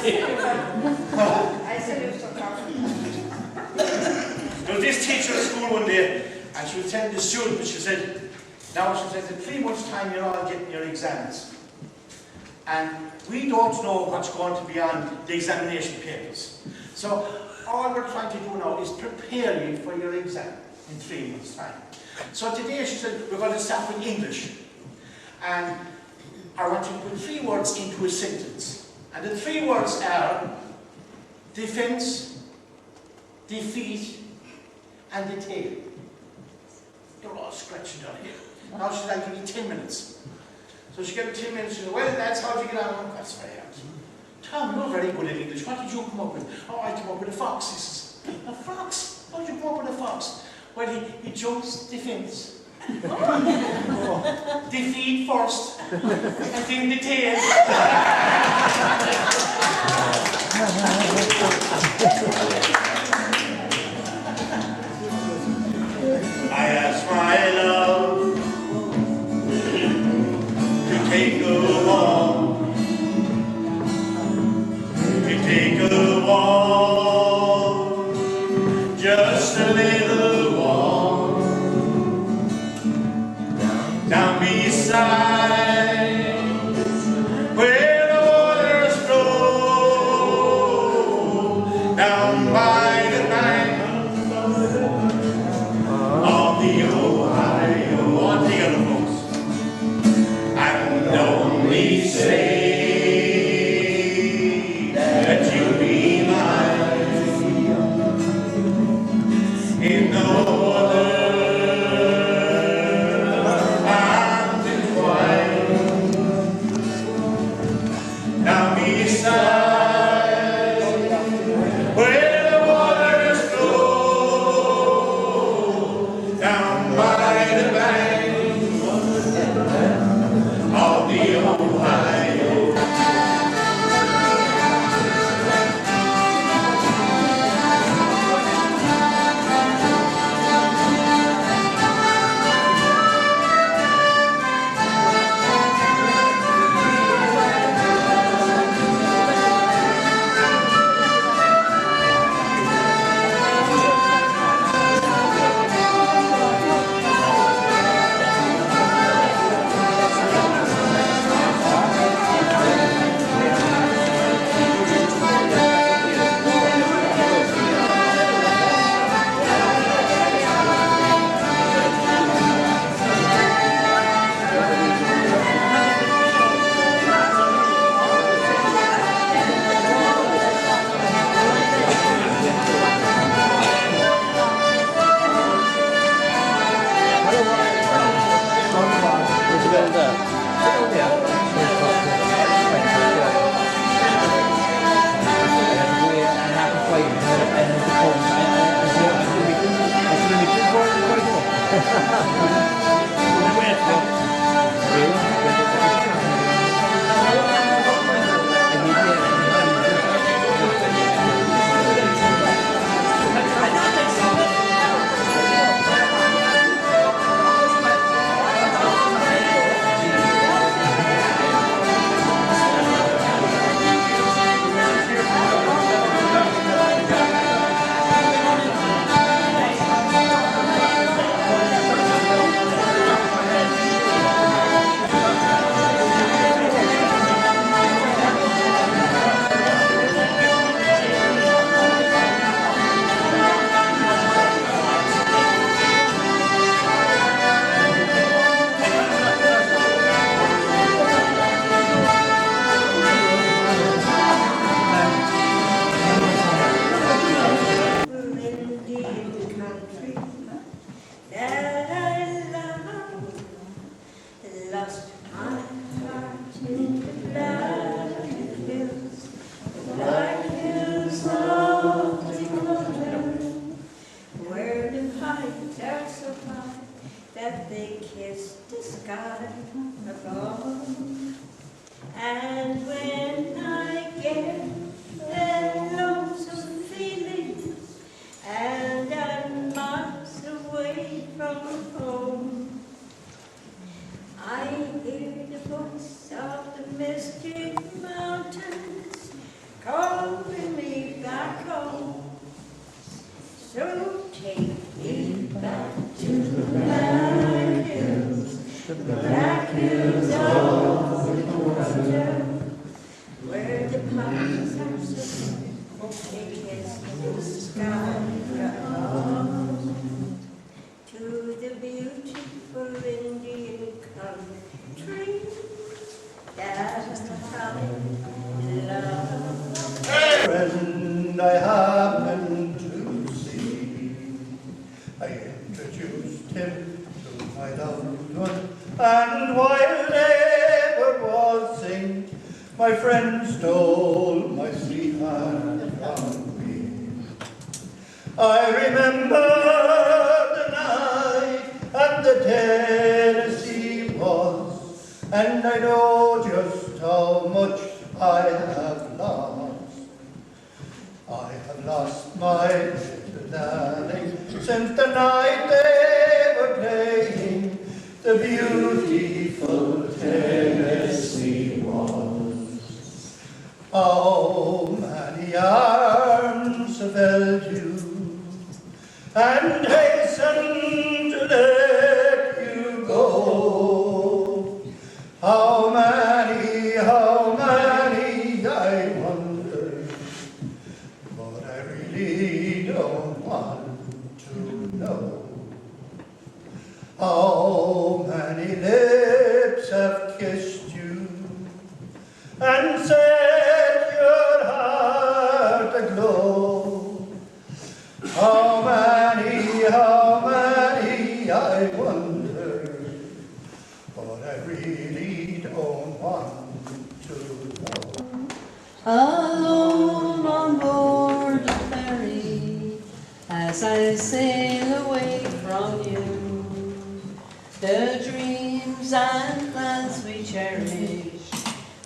There was this teacher at school one day, and she was telling the students, she said, in 3 months' time you're all getting your exams. And we don't know what's going to be on the examination papers. So all we're trying to do now is prepare you for your exam in 3 months' time. So today she said, we're going to start with English. And I want you to put 3 words into a sentence. And the 3 words are defense, defeat, and detail. They're all scratching down here. Now she's like, give me 10 minutes. So she gave me 10 minutes. She said, well, that's how you get on. That's very hard. Tom, you're very good at English. What did you come up with? Oh, I came up with a fox. He says, a fox? How did you come up with a fox? Well, he jumps defense. Defeat first, and then detail. I asked my love to take a walk, just a little walk, down beside where the waters flow, down by the bank of the Ohio. On together, folks. And only say that you'll be mine. bring me back home. So take me back to the black hills of Georgia, where the pines are so opaque as the sky above, to the beautiful Indian country that I love. Friend I happened to see, I introduced him to my loved one, and while they were waltzing, my friend stole my sweetheart from me. I remember the night at the Tennessee waltz, and I know just how much I have lost. I have lost my little darling since the night they were playing the beautiful Tennessee waltz. How many arms have held you and hastened to let you go? How many, I wonder, but I really don't want to know. How many lips have kissed you and set your heart aglow? How many, I wonder, but I really don't want to know. Alone on board the ferry, as I sail away from you, the dreams and plans we cherished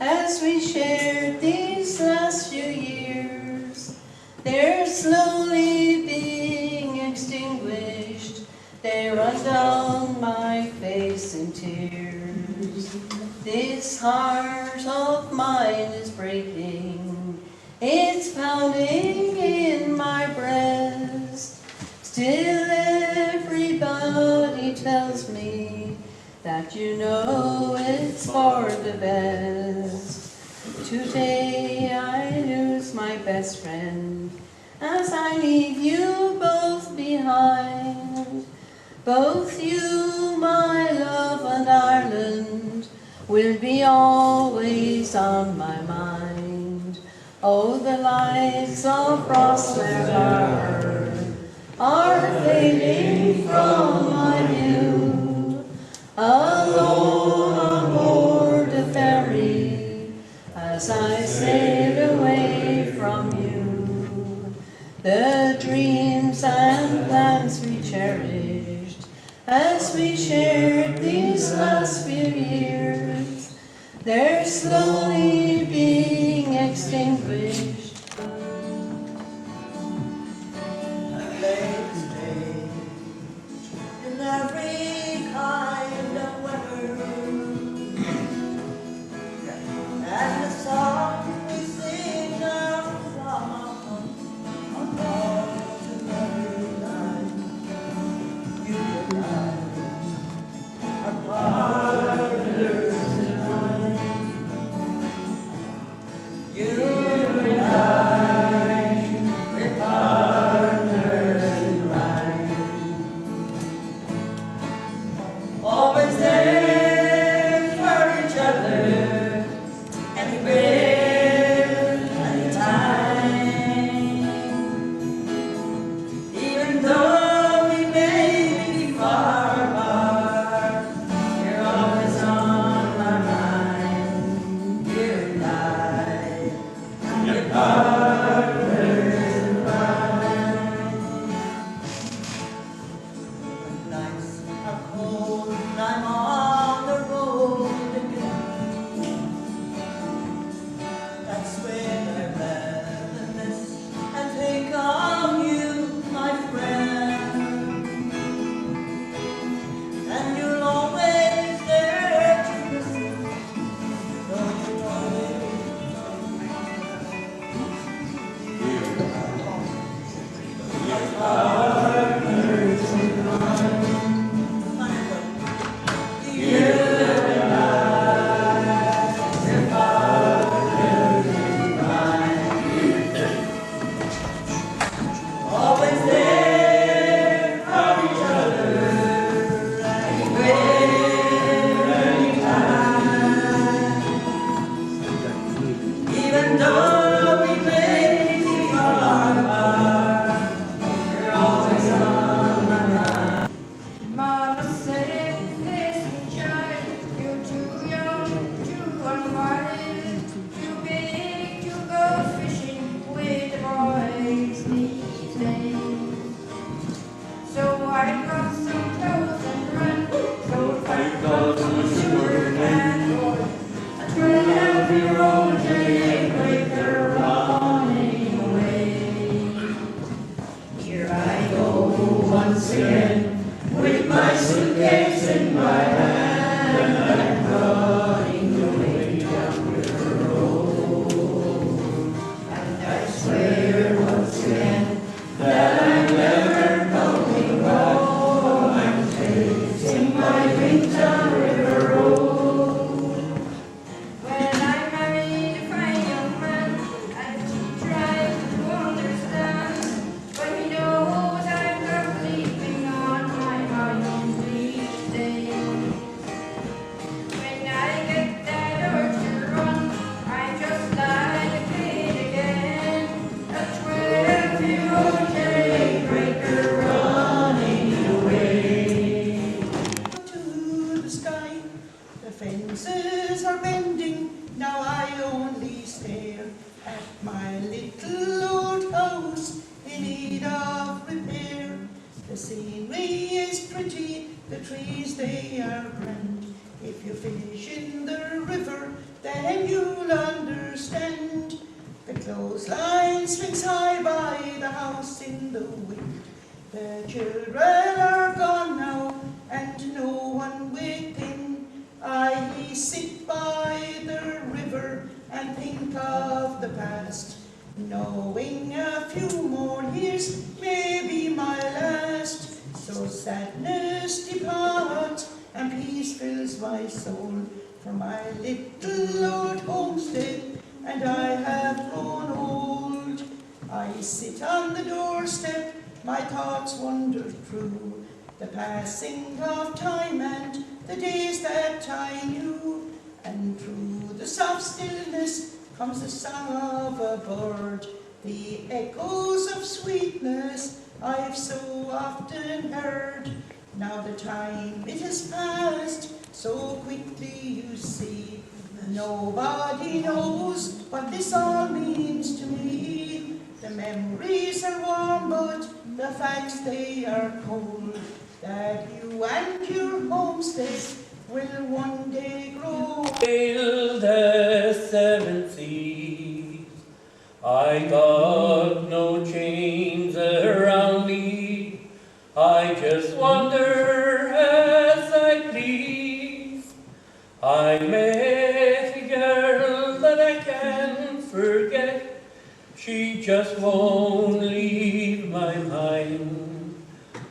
as we shared these last few years, they're slowly being extinguished. They run down my face in tears. This heart of mine is breaking, it's pounding in my breast. Still everybody tells me that you know it's for the best. Today I lose my best friend as I leave you both behind. Both you, my love, and Ireland will be always on my mind. Oh, the lights of Rosslare are fading from my view. Alone on board the ferry, as I sail away from you, the dreams and plans we cherished as we shared these last few years, they're slowly being extinguished. In every kind of weather, and the songs we sing are song on every night. You and I are partners in life. You and I little old house in need of repair. The scenery is pretty, the trees they are grand. If you fish in the river, then you'll understand. The clothesline swings high by the house in the wind. The children are gone now, and no one within. I sit by the river and think of the past, knowing a few more years may be my last. So sadness departs and peace fills my soul, for my little old homestead, and I have grown old. I sit on the doorstep, my thoughts wander through the passing of time and the days that I knew. And through the soft stillness comes the song of a bird, the echoes of sweetness I've so often heard. Now the time it has passed so quickly, you see. Nobody knows what this all means to me. The memories are warm, but the facts they are cold. That you and your homestead will one day grow. Sail the seven seas. I got no chains around me. I just wander as I please. I met a girl that I can't forget. She just won't leave my mind.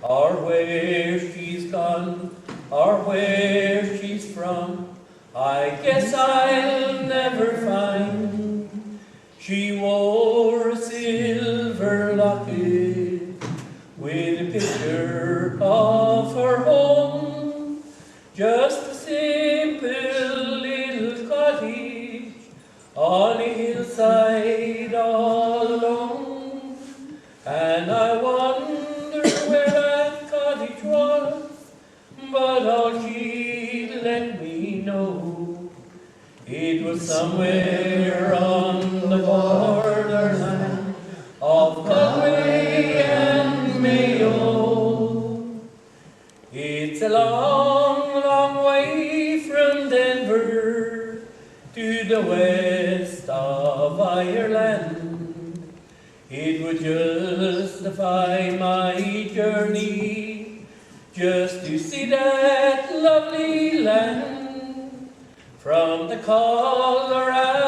Or where she's gone, or where she's from, I guess I'll never find. She wore a silver locket with a picture of her home, just a simple little cottage on a hillside all alone. And I wonder where that cottage was, but all she let me know, it was somewhere on the borderland of Galway and Mayo. It's a long, long way from Denver to the west of Ireland. It would justify my journey just to see that lovely land from the Colorado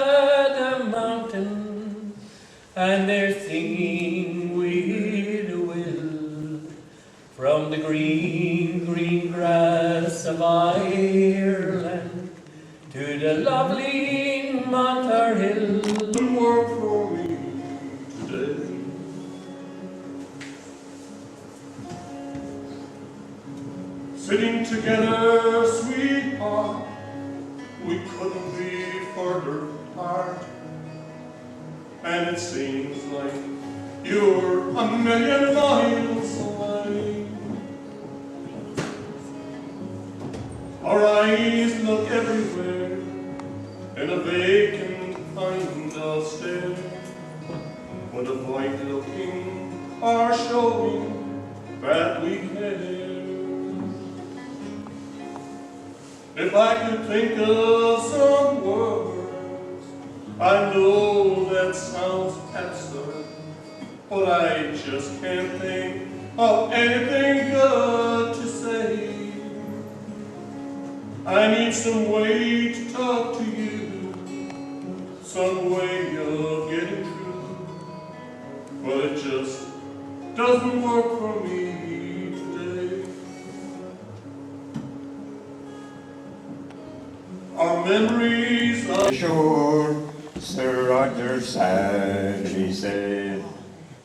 mountains, and they're singing with a will from the green, green grass of Ireland to the lovely Montar Hill. Work for me today. Sitting together, sweetheart, we couldn't be further apart. And it seems like you're a million miles away. Our eyes look everywhere in a vacant kind of stare, but avoid looking or showing that we care. If I could think of some words, I know that sounds absurd, but I just can't think of anything good to say. I need some way to talk to you, some way of getting through, but it just doesn't work for me today. Our memories are shore, Sir Roger sadly said,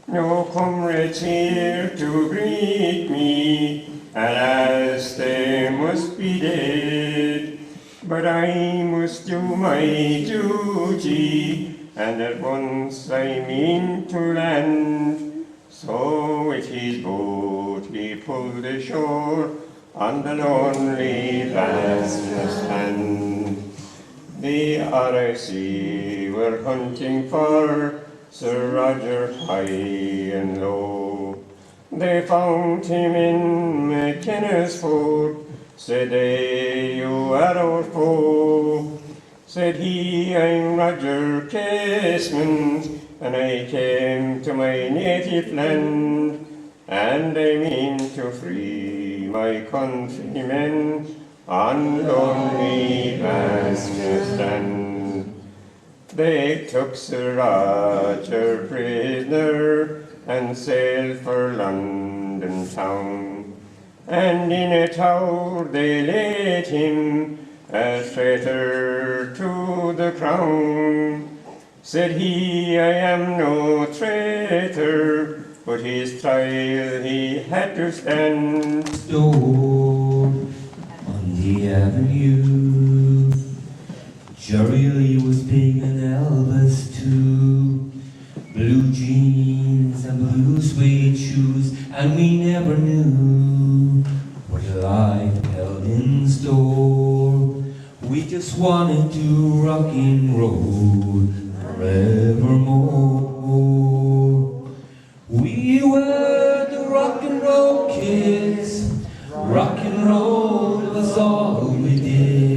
no comrades here to greet me, and as they must be dead, but I must do my duty, and at once I mean to land. So with his boat he pulled ashore on the lonely vastness land. The RIC were hunting for Sir Roger high and low. They found him in McKenna's fort. Said they, you are our foe. Said he, I'm Roger Casement, and I came to my native land, and I mean to free my countrymen on lonely stand. They took Sir Roger prisoner and sailed for London town, and in a tower they laid him a traitor to the crown. Said he, I am no traitor, but his trial he had to stand. Store on the avenue, Jerry Lee was big and Elvis too. Blue jeans and blue suede shoes, and we never knew what life held in store. We just wanted to rock and roll forevermore. We were the rock and roll kids. Rock and roll was all we did.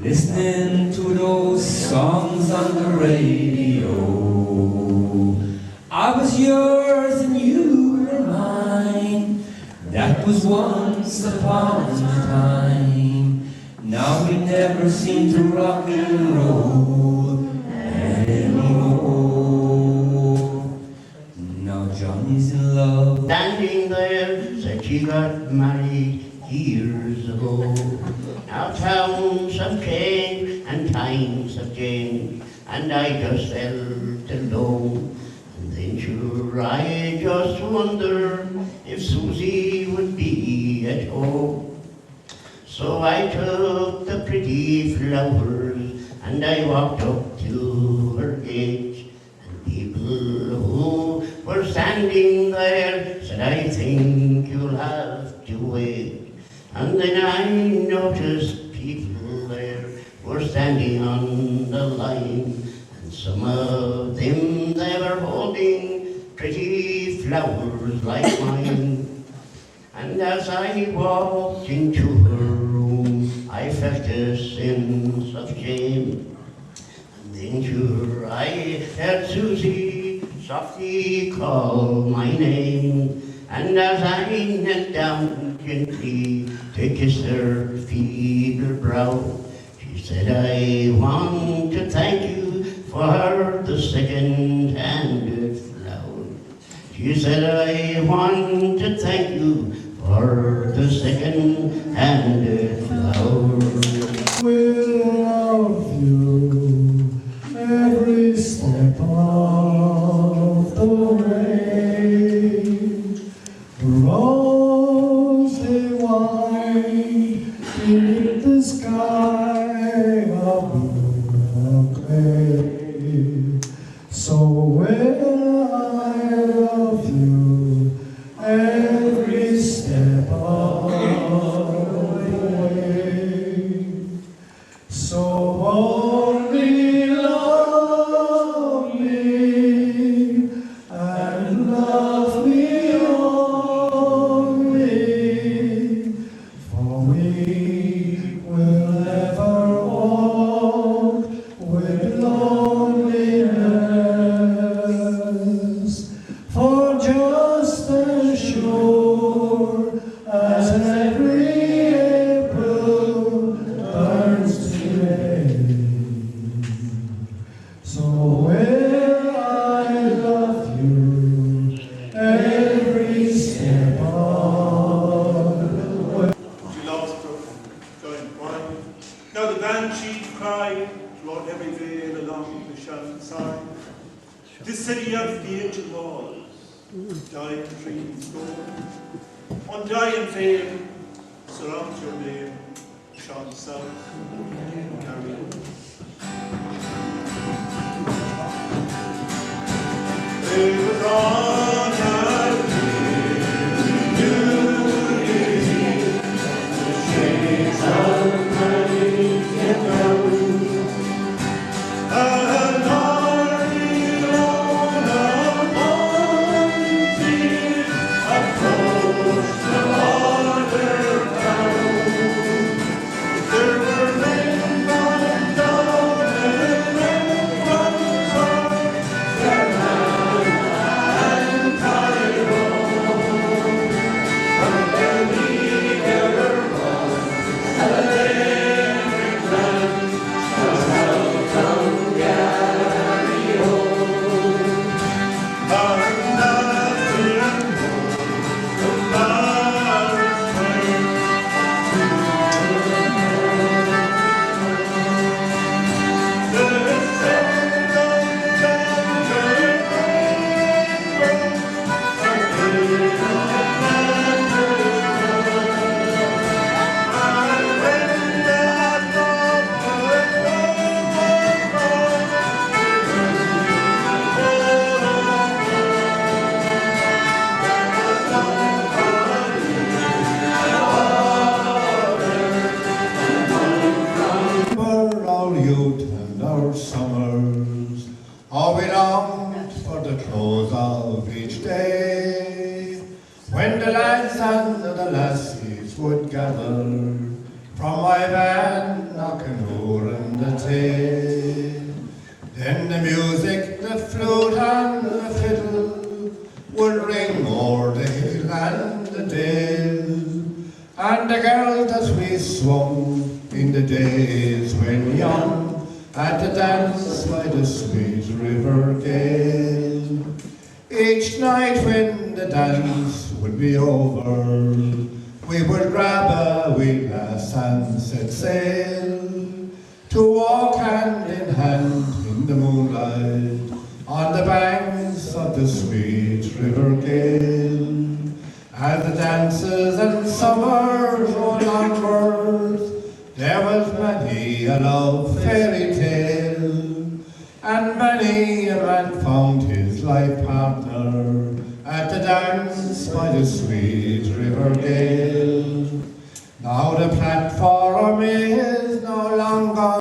Listening to those songs on the radio. I was yours and you were mine. That was once upon a time. Now we never seem to rock and roll anymore. Now Johnny's in love. Standing there, said she got married years ago. Now towns have changed and times have changed, and I just felt alone. And then sure I just wonder if Susie would be at home. So I took the pretty flowers and I walked up to her gate, and people who were standing there said, I think you'll have to wait. And then I noticed people there were standing on the line, and some of them they were holding pretty flowers like mine. And as I walked into her room, I felt a sense of shame. And then sure I heard Susie softly call my name. And as I knelt down gently to kiss her feeble brow, she said, I want to thank you for the second-handed flower. She said, I want to thank you for the second-handed flower. We'll love you every step of the way. Rosy white beneath the sky of blue gray. So will I love you every step of the way. So only love me and love me only, for we will never walk with loneliness. For just as sure as every April burns today, so will I love you every step of the way. She lost her going wine. Now the banshee cried throughout every vale along the shelving side. This city of the ancient walls, dying trees go, undying fame surrounds your name, shone south, Kerry. It was on that shades of night get down, and longed for the close of each day, when the lads and the lassies would gather from Moyvane knocking over in the tay. Then the music, the flute and the fiddle would ring o'er the hill and the dale, and the girls that we swung in the days when young at the dance by the sweet river gale. Each night when the dance would be over, we would grab a wee lass and set sail to walk hand in hand in the moonlight on the banks of the sweet river gale. As the dances and summers rolled onwards, there was many a love fairy tale, and many a man found his life partner at the dance by the sweet river gale. Now the platform is no longer